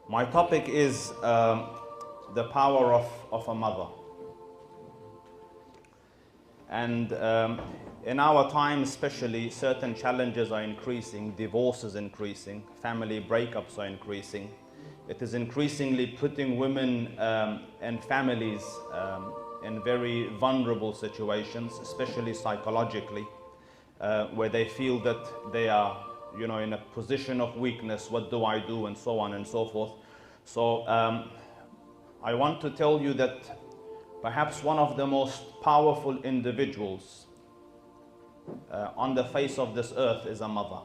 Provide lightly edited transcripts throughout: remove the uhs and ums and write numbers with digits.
My topic is the power of a mother. And in our time especially, certain challenges are increasing, divorce is increasing, family breakups are increasing. It is increasingly putting women and families in very vulnerable situations, especially psychologically, where they feel that they are in a position of weakness. What do I do? And so on and so forth. So I want to tell you that perhaps one of the most powerful individuals on the face of this earth is a mother.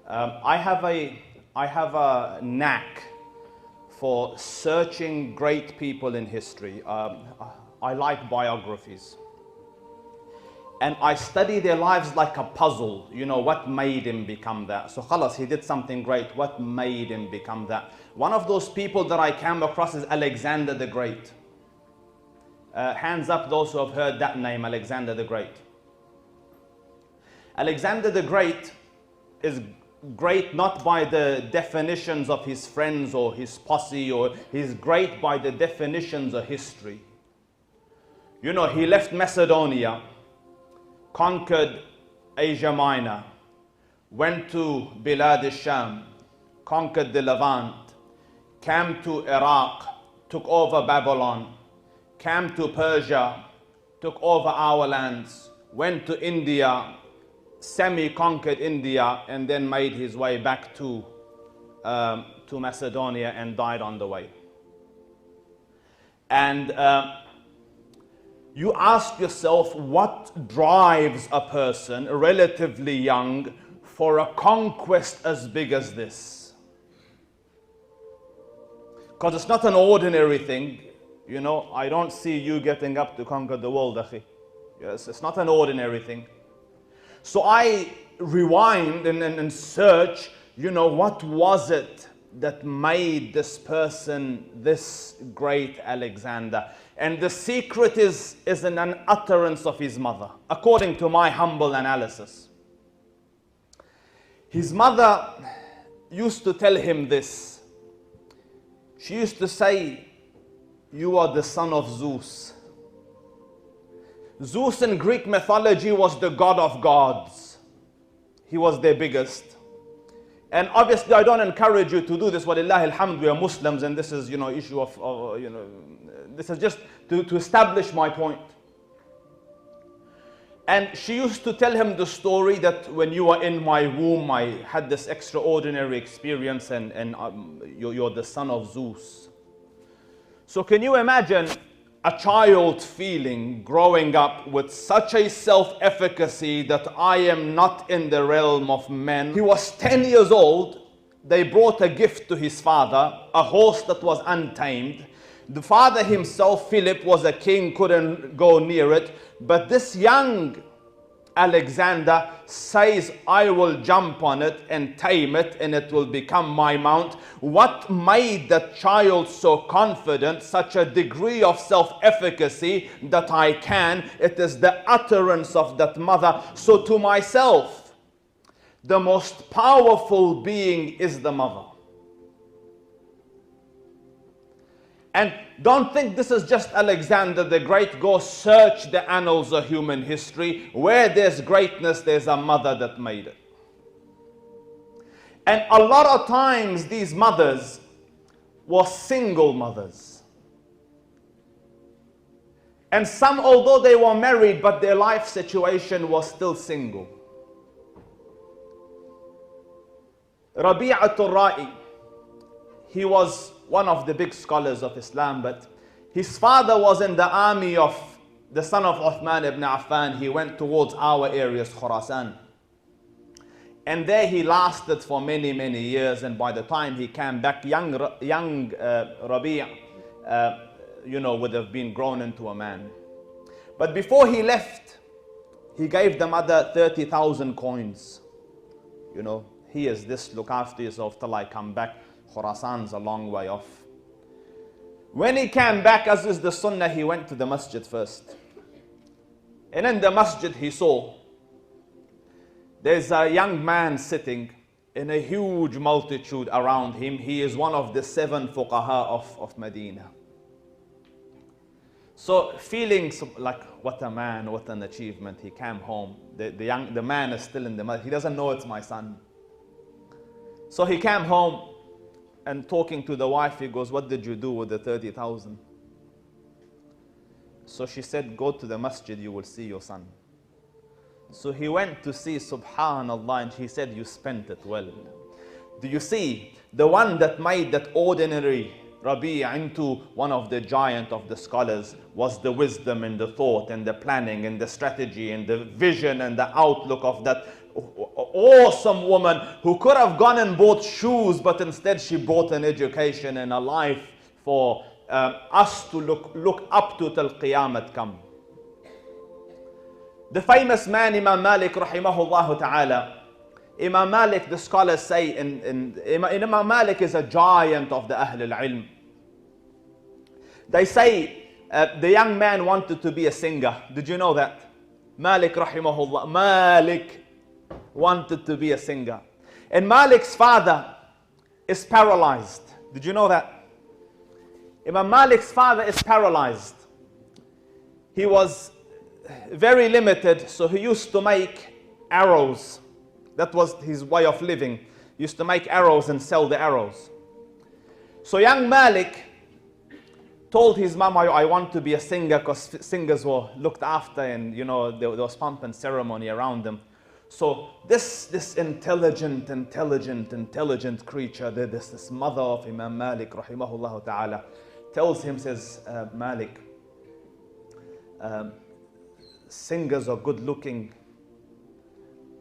I have a knack for searching great people in history. I like biographies. And I study their lives like a puzzle. What made him become that? So khalas, he did something great. What made him become that? One of those people that I came across is Alexander the Great. Hands up those who have heard that name, Alexander the Great. Alexander the Great is great not by the definitions of his friends or his posse, or he's great by the definitions of history. He left Macedonia, conquered Asia Minor, went to Bilad al-Sham, conquered the Levant, came to Iraq, took over Babylon, came to Persia, took over our lands, went to India, semi-conquered India, and then made his way back to Macedonia and died on the way. And you ask yourself, what drives a person relatively young for a conquest as big as this? Because it's not an ordinary thing. I don't see you getting up to conquer the world, akhi. Yes, it's not an ordinary thing. So I rewind and search, what was it that made this person this great Alexander? And the secret is in an utterance of his mother, according to my humble analysis. His mother used to tell him this. She used to say, "You are the son of Zeus." Zeus in Greek mythology was the god of gods. He was their biggest. And obviously I don't encourage you to do this. Walillahi alhamd, we are Muslims, and this is, issue of, this is just to establish my point. And she used to tell him the story that when you were in my womb, I had this extraordinary experience, and you're the son of Zeus. So can you imagine a child feeling, growing up with such a self-efficacy that I am not in the realm of men? He was 10 years old. They brought a gift to his father, a horse that was untamed. The father himself, Philip, was a king, couldn't go near it. But this young Alexander says, "I will jump on it and tame it, and it will become my mount." What made that child so confident, such a degree of self-efficacy that I can? It is the utterance of that mother. So to myself, the most powerful being is the mother. And don't think this is just Alexander the Great. Go search the annals of human history. Where there's greatness, there's a mother that made it. And a lot of times these mothers were single mothers. And some, although they were married, but their life situation was still single. Rabi'atul Ra'i, he was one of the big scholars of Islam, but his father was in the army of the son of Uthman ibn Affan. He went towards our areas, Khurasan. And there he lasted for many, many years. And by the time he came back, young Rabi' would have been grown into a man. But before he left, he gave the mother 30,000 coins. Here's this, look after yourself till I come back. Khurasan's a long way off. When he came back, as is the sunnah, he went to the masjid first. And in the masjid he saw there's a young man sitting in a huge multitude around him. He is one of the 7 fuqaha of Medina. So feeling like, what a man, what an achievement, he came home. The man is still in the mud. He doesn't know it's my son. So he came home and talking to the wife, he goes, what did you do with the 30,000? So she said, go to the masjid, you will see your son. So he went to see, subhanallah, and he said, you spent it well. Do you see? The one that made that ordinary Rabi' into one of the giant of the scholars was the wisdom and the thought and the planning and the strategy and the vision and the outlook of that awesome woman who could have gone and bought shoes, but instead she bought an education and a life for us to look up to till Qiyamah come. The famous man Imam Malik rahimahullah ta'ala. Imam Malik, the scholars say, Imam Malik is a giant of the Ahl al-Ilm. They say the young man wanted to be a singer. Did you know that? Malik rahimahullah, Malik wanted to be a singer. And Malik's father is paralyzed. Did you know that? Imam Malik's father is paralyzed. He was very limited, so he used to make arrows. That was his way of living. He used to make arrows and sell the arrows. So young Malik told his mom, I want to be a singer, because singers were looked after, and you know there was pomp and ceremony around them. So this intelligent creature, this mother of Imam Malik rahimahullah ta'ala, tells him, says, Malik, singers are good looking.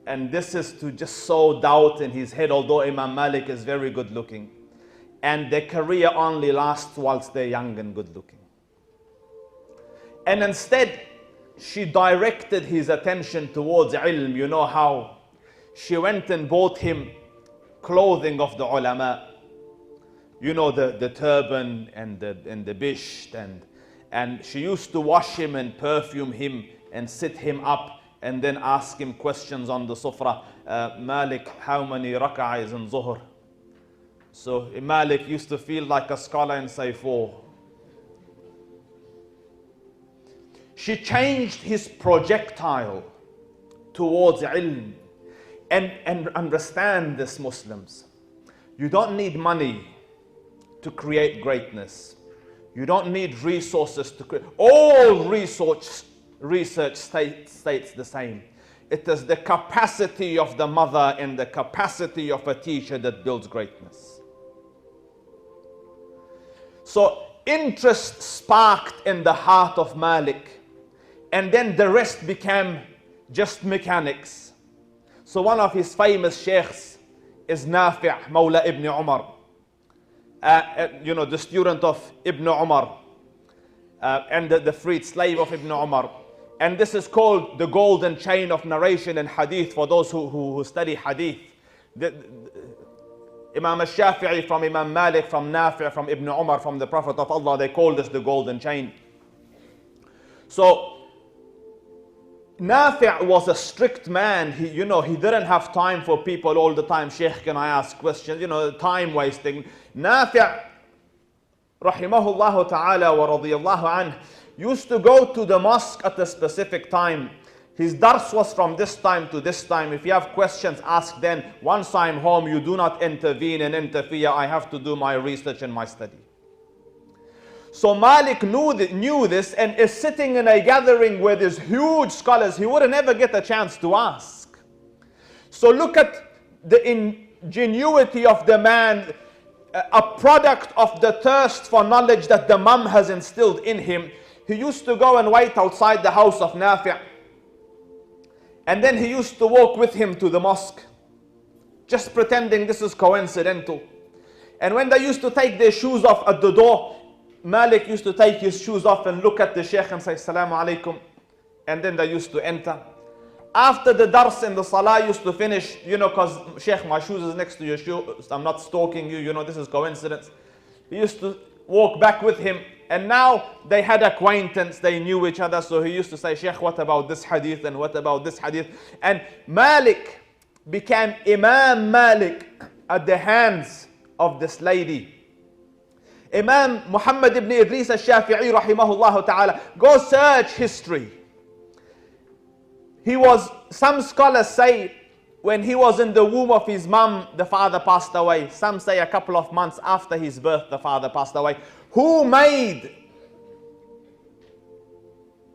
And this is to just sow doubt in his head, although Imam Malik is very good looking. And their career only lasts whilst they're young and good looking. And instead, she directed his attention towards ilm. You know how? She went and bought him clothing of the ulama. You know, the turban and the bisht. And she used to wash him and perfume him and sit him up and then ask him questions on the sufra. Malik, how many rak'ah is in Zuhr? So Malik used to feel like a scholar and say 4. She changed his projectile towards ilm. And understand this, Muslims. You don't need money to create greatness. You don't need resources to create. All research states the same. It is the capacity of the mother and the capacity of a teacher that builds greatness. So interest sparked in the heart of Malik, and then the rest became just mechanics. So one of his famous sheikhs is Nafi' Mawla Ibn Umar. You know, the student of Ibn Umar and the freed slave of Ibn Umar. And this is called the golden chain of narration in hadith for those who study hadith. Imam al-Shafi'i from Imam Malik, from Nafi', from Ibn Umar, from the Prophet of Allah, they call this the golden chain. So Nafi' was a strict man. He didn't have time for people all the time. Sheikh, can I ask questions? Time wasting. Nafi' rahimahullah ta'ala wa radiyallahu anh used to go to the mosque at a specific time. His dars was from this time to this time. If you have questions, ask then. Once I'm home, you do not intervene and interfere. I have to do my research and my study. So Malik knew this and is sitting in a gathering where there's huge scholars. He wouldn't ever get a chance to ask. So look at the ingenuity of the man, a product of the thirst for knowledge that the mum has instilled in him. He used to go and wait outside the house of Nafi'. And then he used to walk with him to the mosque, just pretending this is coincidental. And when they used to take their shoes off at the door, Malik used to take his shoes off and look at the sheikh and say, Assalamu alaikum. And then they used to enter. After the dars and the salah used to finish, because sheikh, my shoes is next to your shoe, I'm not stalking you, this is coincidence. He used to walk back with him. And now they had acquaintance, they knew each other. So he used to say, Sheikh, what about this hadith and what about this hadith? And Malik, became Imam Malik at the hands of this lady. Imam Muhammad ibn Idris al-Shafi'i rahimahullah ta'ala. Go search history. He was, some scholars say, when he was in the womb of his mom, the father passed away. Some say a couple of months after his birth, the father passed away. Who made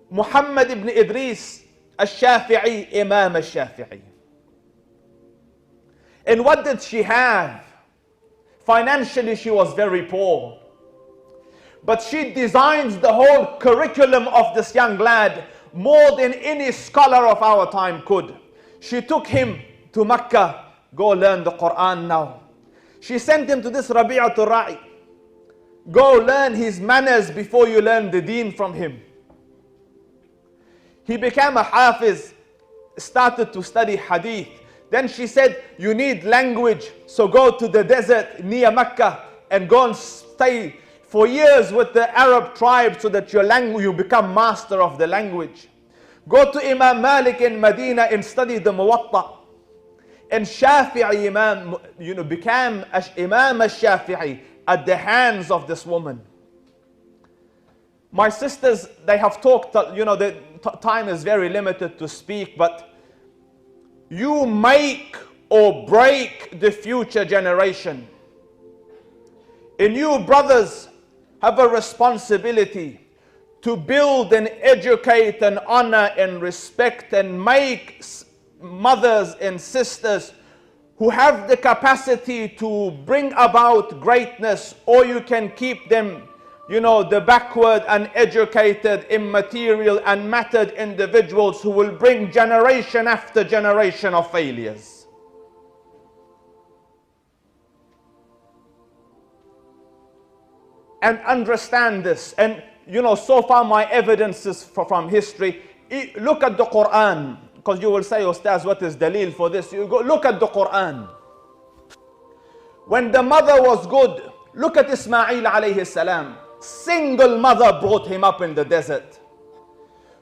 Muhammad ibn Idris al-Shafi'i Imam al-Shafi'i? And what did she have? Financially, she was very poor. But she designs the whole curriculum of this young lad more than any scholar of our time could. She took him to Mecca. Go learn the Quran now. She sent him to this Rabi'atul Ra'i. Go learn his manners before you learn the deen from him. He became a hafiz, started to study hadith. Then she said, you need language, so go to the desert near Mecca and go and stay for years with the Arab tribe so that you become master of the language. Go to Imam Malik in Medina and study the Muwatta. And Shafi'i Imam, became Imam al-Shafi'i at the hands of this woman. My sisters, they have talked, the time is very limited to speak, but you make or break the future generation. And you brothers have a responsibility to build and educate and honor and respect and make mothers and sisters who have the capacity to bring about greatness, or you can keep them, the backward, uneducated, immaterial, unmattered individuals who will bring generation after generation of failures. And understand this. And so far my evidence is from history. Look at the Quran, because you will say, Ustaz, what is dalil for this? You go look at the Quran. When the mother was good, look at Ismail alayhi salam. Single mother brought him up in the desert.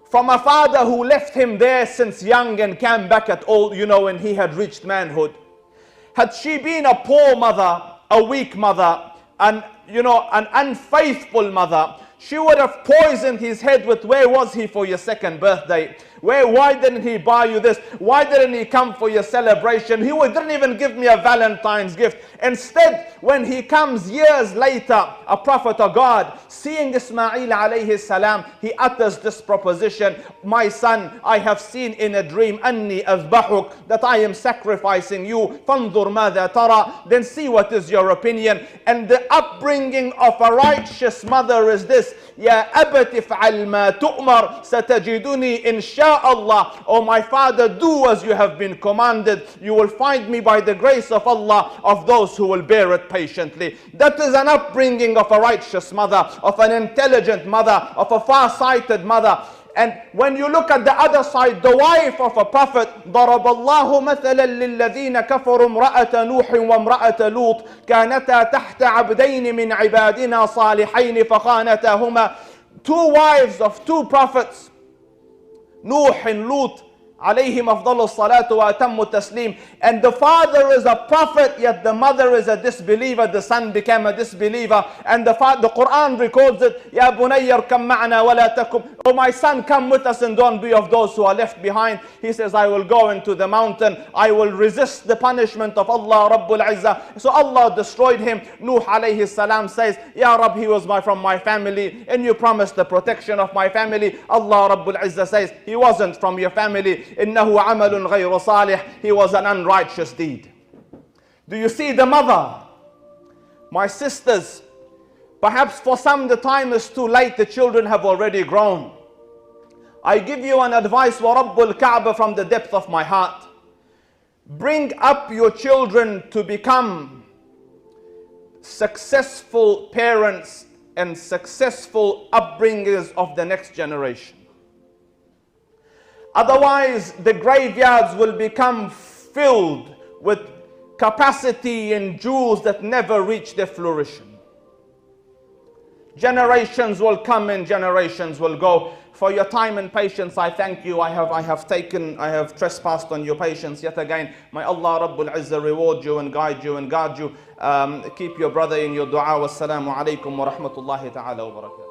From a father who left him there since young and came back at old, when he had reached manhood. Had she been a poor mother, a weak mother, and an unfaithful mother, she would have poisoned his head with, where was he for your second birthday? Why didn't he buy you this? Why didn't he come for your celebration? He didn't even give me a Valentine's gift. Instead, when he comes years later, a prophet of God, seeing Ismail alayhi salam, he utters this proposition, my son, I have seen in a dream, أني أذبحك, that I am sacrificing you. فانظر ماذا ترى, then see what is your opinion. And the upbringing of a righteous mother is this, يا أبت افعل ما تؤمر ستجدني إن شاء Allah. Oh my father, do as you have been commanded. You will find me by the grace of Allah of those who will bear it patiently. That is an upbringing of a righteous mother, of an intelligent mother, of a far-sighted mother. And when you look at the other side, the wife of a prophet, ضرب الله مثلا للذين كفروا امرأة نوح وامرأة لوط كانتا تحت عبدين من عبادنا صالحين فخانتاهما. Two wives of two prophets, Nuh and Lut, alayhim afdalu salatu wa atammu taslim. And the father is a prophet, yet the mother is a disbeliever. The son became a disbeliever. And the Quran records it, Ya bunayyar kam ma'na wa la takum. Oh my son, come with us and don't be of those who are left behind. He says, I will go into the mountain. I will resist the punishment of Allah Rabbul Izzah. So Allah destroyed him. Nuh alayhi salam says, Ya Rabb, he was from my family, and you promised the protection of my family. Allah Rabbul Izzah says, he wasn't from your family. إنه عمل غير صالح. He was an unrighteous deed. Do you see the mother? My sisters, perhaps for some the time is too late. The children have already grown. I give you an advice, وَرَبُّ الْكَعْبَ, from the depth of my heart. Bring up your children to become successful parents and successful upbringers of the next generation. Otherwise, the graveyards will become filled with capacity and jewels that never reach their fruition. Generations will come and generations will go. for your time and patience. I thank you. I have trespassed on your patience yet again. May Allah Rabbul Izzah reward you and guide you and guard you. Keep your brother in your dua. Wassalamu alaikum wa rahmatullahi ta'ala wa barakatuh.